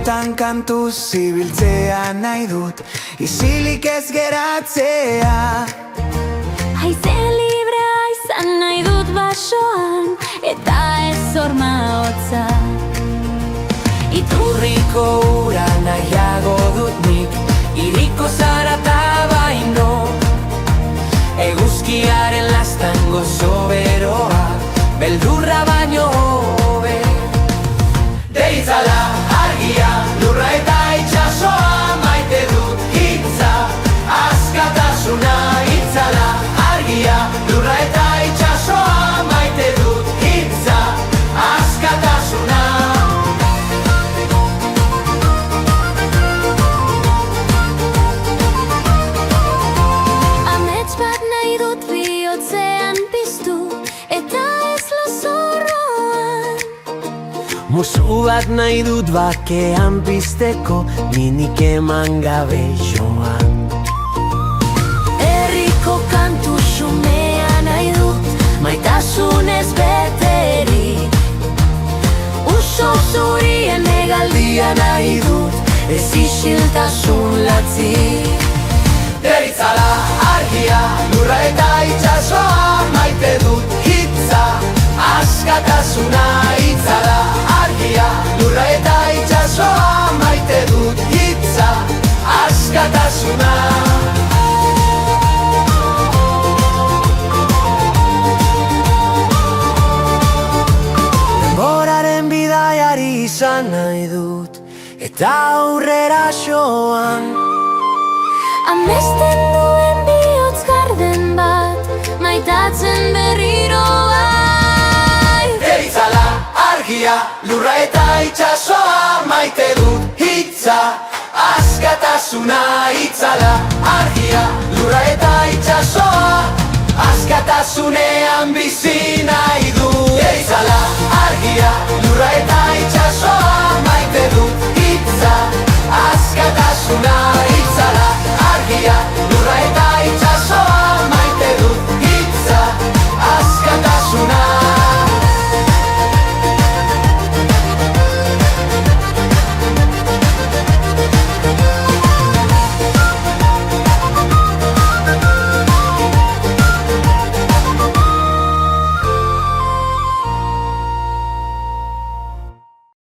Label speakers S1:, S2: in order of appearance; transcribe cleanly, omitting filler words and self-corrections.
S1: honetan kantuz zibiltzea nahi dut, isilik ez geratzea.
S2: Haize librea izan nahi dut basoan, eta ez horma hotza.
S1: Iturriko ura nahiago dut nik, hiriko zarata baino. Eguzkiaren lastan gozo beroa, beldurra baino hobe. Deitzala argia, lurra eta itxasoa, maite dut hitza, askatasuna. Itzala argia, lurra eta itxasoa, maite dut hitza, askatasuna.
S2: Amets bat nahi dut bihotzean piztu, eta ez lozorroan.
S1: Musu bat nahi dut bakean pizteko, minik eman gabe joan.
S2: Herriko kantu xumea nahi dut, maitasunez beterik. Uso zurien egaldia nahi dut, ez isiltasun latzik.
S1: Deitzala argia, lurra eta itxasoa, maite dut hitza, askatasuna. Itzala argia, lurra eta itxasoa, maite dut hitza, askatasuna. Denboraren bidaiari izan nahi dut, eta aurrera joan.
S2: Amesten duen bihotz garden bat, maitatzen berriro bai.
S1: Deitzala argia, lurra eta itxasoa, maite dut hitza, askatasuna. Itzala argia, lurra eta itxasoa, askatasunean bizi nahi dut. Deitzala argia, lurra eta itxasoa,